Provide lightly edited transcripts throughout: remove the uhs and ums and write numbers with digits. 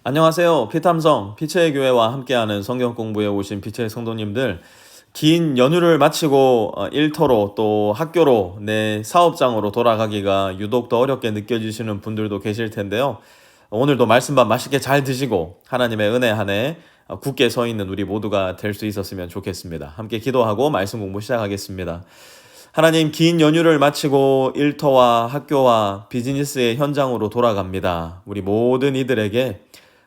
안녕하세요. 피탐성 피처의 교회와 함께하는 성경 공부에 오신 피처의 성도님들, 긴 연휴를 마치고 일터로 또 학교로 내 사업장으로 돌아가기가 유독 더 어렵게 느껴지시는 분들도 계실 텐데요. 오늘도 말씀밥 맛있게 잘 드시고 하나님의 은혜 안에 굳게 서 있는 우리 모두가 될 수 있었으면 좋겠습니다. 함께 기도하고 말씀 공부 시작하겠습니다. 하나님, 긴 연휴를 마치고 일터와 학교와 비즈니스의 현장으로 돌아갑니다. 우리 모든 이들에게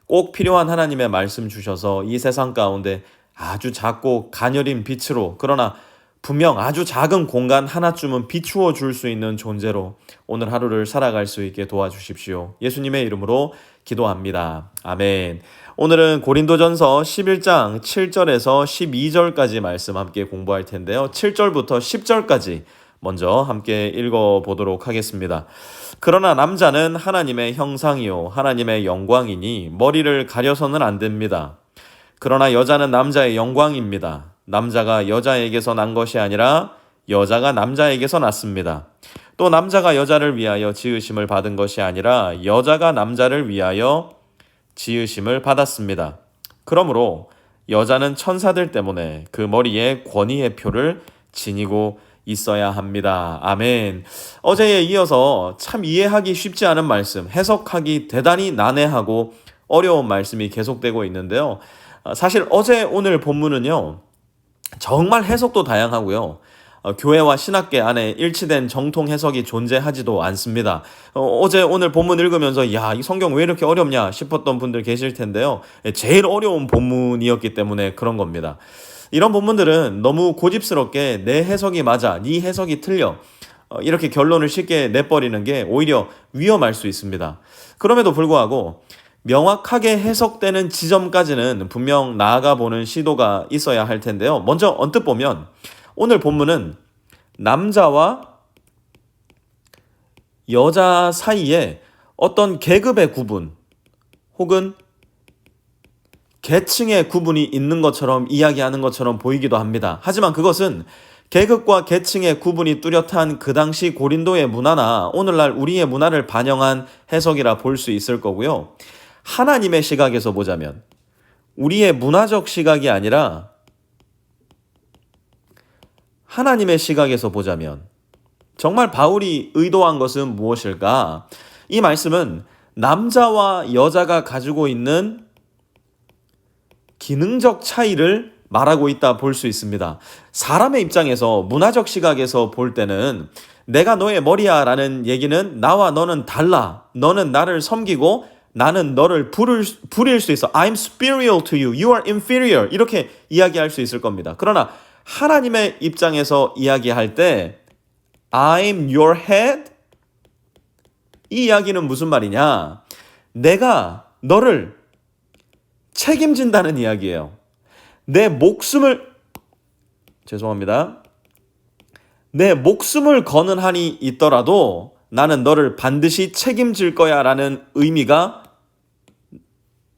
꼭 필요한 하나님의 말씀 주셔서 이 세상 가운데 아주 작고 가녀린 빛으로, 그러나 분명 아주 작은 공간 하나쯤은 비추어 줄 수 있는 존재로 오늘 하루를 살아갈 수 있게 도와주십시오. 예수님의 이름으로 기도합니다. 아멘. 오늘은 고린도전서 11장 7절에서 12절까지 말씀 함께 공부할 텐데요. 7절부터 10절까지 먼저 함께 읽어보도록 하겠습니다. 그러나 남자는 하나님의 형상이요 하나님의 영광이니 머리를 가려서는 안 됩니다. 그러나 여자는 남자의 영광입니다. 남자가 여자에게서 난 것이 아니라 여자가 남자에게서 났습니다. 또 남자가 여자를 위하여 지으심을 받은 것이 아니라 여자가 남자를 위하여 지으심을 받았습니다. 그러므로 여자는 천사들 때문에 그 머리에 권위의 표를 지니고 있어야 합니다. 아멘. 어제에 이어서 참 이해하기 쉽지 않은 말씀, 해석하기 대단히 난해하고 어려운 말씀이 계속되고 있는데요. 사실 어제 오늘 본문은요, 정말 해석도 다양하고요. 교회와 신학계 안에 일치된 정통 해석이 존재하지도 않습니다. 어제 오늘 본문 읽으면서 이 성경 왜 이렇게 어렵냐 싶었던 분들 계실 텐데요. 제일 어려운 본문이었기 때문에 그런 겁니다. 이런 본문들은 너무 고집스럽게 내 해석이 맞아, 네 해석이 틀려, 이렇게 결론을 쉽게 내버리는 게 오히려 위험할 수 있습니다. 그럼에도 불구하고 명확하게 해석되는 지점까지는 분명 나아가 보는 시도가 있어야 할 텐데요. 먼저 언뜻 보면 오늘 본문은 남자와 여자 사이에 어떤 계급의 구분 혹은 계층의 구분이 있는 것처럼 이야기하는 것처럼 보이기도 합니다. 하지만 그것은 계급과 계층의 구분이 뚜렷한 그 당시 고린도의 문화나 오늘날 우리의 문화를 반영한 해석이라 볼 수 있을 거고요. 하나님의 시각에서 보자면, 우리의 문화적 시각이 아니라 하나님의 시각에서 보자면 정말 바울이 의도한 것은 무엇일까? 이 말씀은 남자와 여자가 가지고 있는 기능적 차이를 말하고 있다 볼 수 있습니다. 사람의 입장에서, 문화적 시각에서 볼 때는 내가 너의 머리야 라는 얘기는 나와 너는 달라, 너는 나를 섬기고 나는 너를 부릴 수 있어, I'm superior to you, you are inferior, 이렇게 이야기할 수 있을 겁니다. 그러나 하나님의 입장에서 이야기할 때 I'm your head? 이 이야기는 무슨 말이냐? 내가 너를 책임진다는 이야기예요. 내 목숨을 거는 한이 있더라도 나는 너를 반드시 책임질 거야 라는 의미가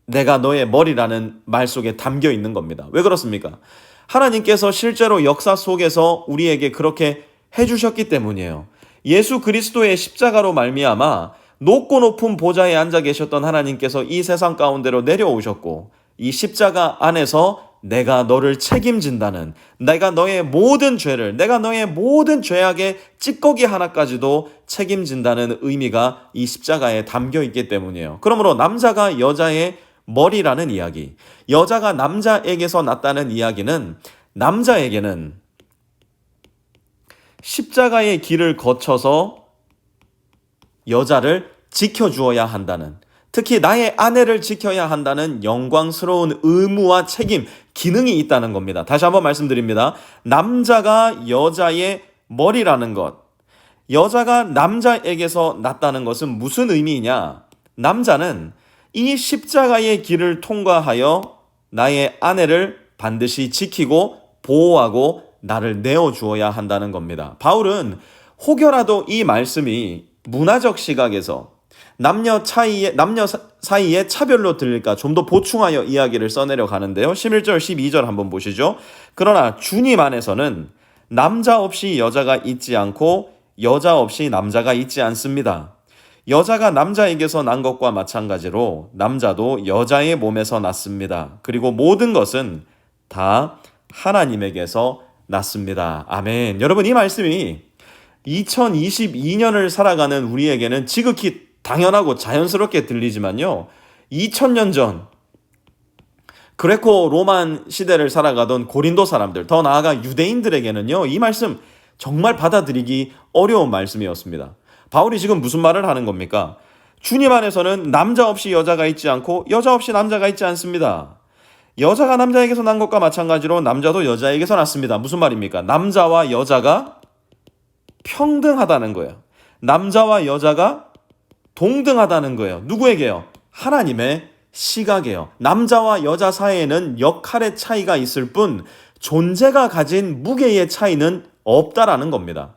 내가 너의 머리라는 말 속에 담겨 있는 겁니다. 왜 그렇습니까? 하나님께서 실제로 역사 속에서 우리에게 그렇게 해주셨기 때문이에요. 예수 그리스도의 십자가로 말미암아 높고 높은 보좌에 앉아 계셨던 하나님께서 이 세상 가운데로 내려오셨고, 이 십자가 안에서 내가 너를 책임진다는, 내가 너의 모든 죄를, 내가 너의 모든 죄악의 찌꺼기 하나까지도 책임진다는 의미가 이 십자가에 담겨 있기 때문이에요. 그러므로 남자가 여자의 머리라는 이야기, 여자가 남자에게서 났다는 이야기는 남자에게는 십자가의 길을 거쳐서 여자를 지켜주어야 한다는, 특히 나의 아내를 지켜야 한다는 영광스러운 의무와 책임, 기능이 있다는 겁니다. 다시 한번 말씀드립니다. 남자가 여자의 머리라는 것, 여자가 남자에게서 났다는 것은 무슨 의미이냐? 남자는 이 십자가의 길을 통과하여 나의 아내를 반드시 지키고 보호하고 나를 내어주어야 한다는 겁니다. 바울은 혹여라도 이 말씀이 문화적 시각에서 남녀 사이의 차별로 들릴까 좀 더 보충하여 이야기를 써내려 가는데요. 11절 12절 한번 보시죠. 그러나 주님 안에서는 남자 없이 여자가 있지 않고 여자 없이 남자가 있지 않습니다. 여자가 남자에게서 난 것과 마찬가지로 남자도 여자의 몸에서 났습니다. 그리고 모든 것은 다 하나님에게서 났습니다. 아멘. 여러분, 이 말씀이 2022년을 살아가는 우리에게는 지극히 당연하고 자연스럽게 들리지만요, 2000년 전 그레코 로만 시대를 살아가던 고린도 사람들, 더 나아가 유대인들에게는요, 이 말씀 정말 받아들이기 어려운 말씀이었습니다. 바울이 지금 무슨 말을 하는 겁니까? 주님 안에서는 남자 없이 여자가 있지 않고 여자 없이 남자가 있지 않습니다. 여자가 남자에게서 난 것과 마찬가지로 남자도 여자에게서 났습니다. 무슨 말입니까? 남자와 여자가 평등하다는 거예요. 남자와 여자가 동등하다는 거예요. 누구에게요? 하나님의 시각이에요. 남자와 여자 사이에는 역할의 차이가 있을 뿐 존재가 가진 무게의 차이는 없다라는 겁니다.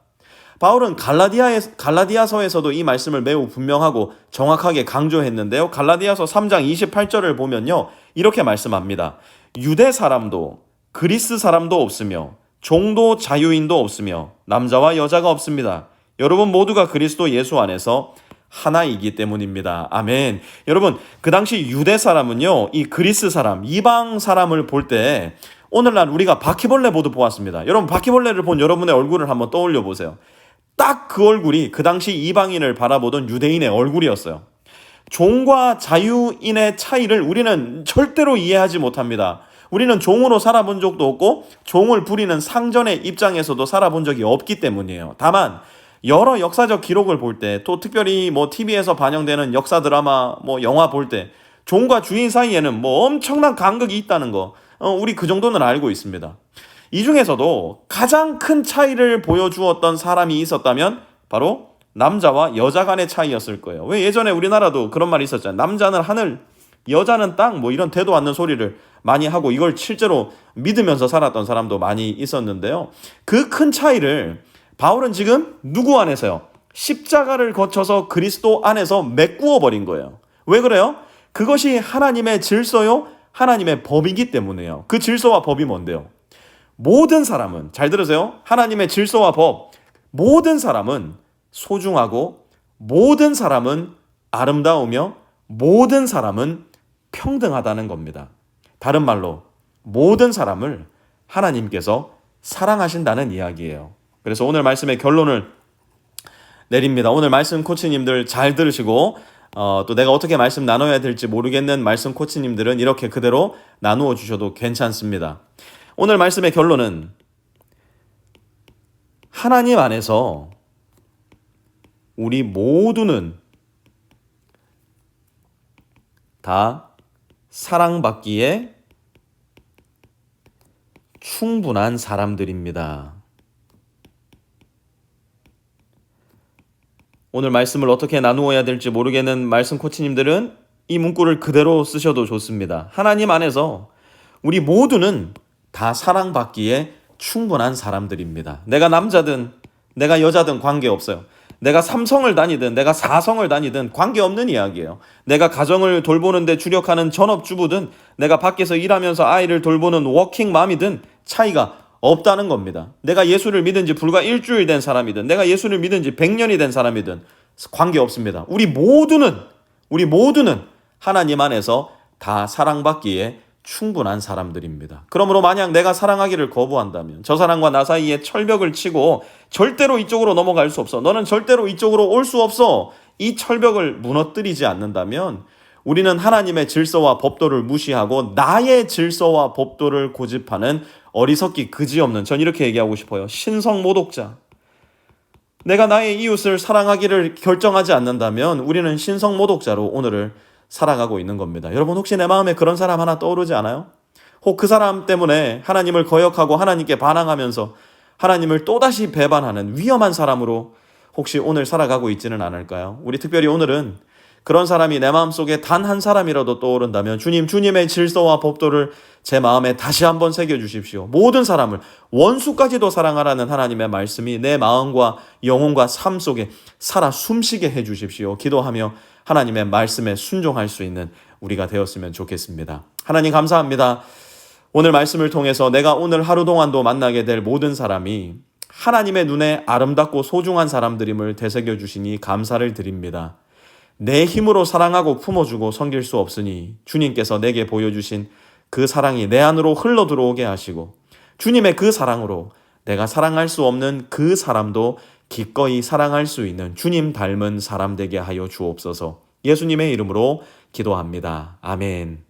바울은 갈라디아서에서도 이 말씀을 매우 분명하고 정확하게 강조했는데요. 갈라디아서 3장 28절을 보면요, 이렇게 말씀합니다. 유대 사람도 그리스 사람도 없으며 종도 자유인도 없으며 남자와 여자가 없습니다. 여러분 모두가 그리스도 예수 안에서 하나이기 때문입니다. 아멘. 여러분, 그 당시 유대 사람은요, 이 그리스 사람, 이방 사람을 볼 때 오늘날 우리가 바퀴벌레 보듯 보았습니다. 여러분, 바퀴벌레를 본 여러분의 얼굴을 한번 떠올려 보세요. 딱 그 얼굴이 그 당시 이방인을 바라보던 유대인의 얼굴이었어요. 종과 자유인의 차이를 우리는 절대로 이해하지 못합니다. 우리는 종으로 살아본 적도 없고 종을 부리는 상전의 입장에서도 살아본 적이 없기 때문이에요. 다만 여러 역사적 기록을 볼 때, 또 특별히 TV에서 반영되는 역사 드라마, 영화 볼 때 종과 주인 사이에는 엄청난 간극이 있다는 거, 우리 그 정도는 알고 있습니다. 이 중에서도 가장 큰 차이를 보여주었던 사람이 있었다면 바로 남자와 여자 간의 차이였을 거예요. 왜 예전에 우리나라도 그런 말이 있었잖아요. 남자는 하늘, 여자는 땅, 이런 대도 않는 소리를 많이 하고 이걸 실제로 믿으면서 살았던 사람도 많이 있었는데요. 그 큰 차이를 바울은 지금 누구 안에서요? 십자가를 거쳐서 그리스도 안에서 메꾸어 버린 거예요. 왜 그래요? 그것이 하나님의 질서요, 하나님의 법이기 때문에요. 그 질서와 법이 뭔데요? 모든 사람은, 잘 들으세요, 하나님의 질서와 법, 모든 사람은 소중하고 모든 사람은 아름다우며 모든 사람은 평등하다는 겁니다. 다른 말로 모든 사람을 하나님께서 사랑하신다는 이야기예요. 그래서 오늘 말씀의 결론을 내립니다. 오늘 말씀 코치님들 잘 들으시고 또 내가 어떻게 말씀 나눠야 될지 모르겠는 말씀 코치님들은 이렇게 그대로 나누어 주셔도 괜찮습니다. 오늘 말씀의 결론은 하나님 안에서 우리 모두는 다 사랑받기에 충분한 사람들입니다. 오늘 말씀을 어떻게 나누어야 될지 모르겠는 말씀 코치님들은 이 문구를 그대로 쓰셔도 좋습니다. 하나님 안에서 우리 모두는 다 사랑받기에 충분한 사람들입니다. 내가 남자든 내가 여자든 관계없어요. 내가 3성을 다니든 내가 4성을 다니든 관계없는 이야기예요. 내가 가정을 돌보는데 주력하는 전업주부든 내가 밖에서 일하면서 아이를 돌보는 워킹맘이든 차이가 없다는 겁니다. 내가 예수를 믿은 지 불과 일주일 된 사람이든 내가 예수를 믿은 지 100년이 된 사람이든 관계없습니다. 우리 모두는 하나님 안에서 다 사랑받기에 충분한 사람들입니다. 그러므로 만약 내가 사랑하기를 거부한다면, 저 사람과 나 사이에 철벽을 치고 절대로 이쪽으로 넘어갈 수 없어, 너는 절대로 이쪽으로 올 수 없어, 이 철벽을 무너뜨리지 않는다면 우리는 하나님의 질서와 법도를 무시하고 나의 질서와 법도를 고집하는 어리석기 그지없는, 전 이렇게 얘기하고 싶어요, 신성모독자. 내가 나의 이웃을 사랑하기를 결정하지 않는다면 우리는 신성모독자로 오늘을 살아가고 있는 겁니다. 여러분, 혹시 내 마음에 그런 사람 하나 떠오르지 않아요? 혹 그 사람 때문에 하나님을 거역하고 하나님께 반항하면서 하나님을 또다시 배반하는 위험한 사람으로 혹시 오늘 살아가고 있지는 않을까요? 우리 특별히 오늘은 그런 사람이 내 마음속에 단 한 사람이라도 떠오른다면 주님의 질서와 법도를 제 마음에 다시 한번 새겨주십시오. 모든 사람을 원수까지도 사랑하라는 하나님의 말씀이 내 마음과 영혼과 삶 속에 살아 숨쉬게 해주십시오. 기도하며 하나님의 말씀에 순종할 수 있는 우리가 되었으면 좋겠습니다. 하나님 감사합니다. 오늘 말씀을 통해서 내가 오늘 하루 동안도 만나게 될 모든 사람이 하나님의 눈에 아름답고 소중한 사람들임을 되새겨 주시니 감사를 드립니다. 내 힘으로 사랑하고 품어주고 섬길 수 없으니 주님께서 내게 보여주신 그 사랑이 내 안으로 흘러 들어오게 하시고 주님의 그 사랑으로 내가 사랑할 수 없는 그 사람도 기꺼이 사랑할 수 있는 주님 닮은 사람 되게 하여 주옵소서. 예수님의 이름으로 기도합니다. 아멘.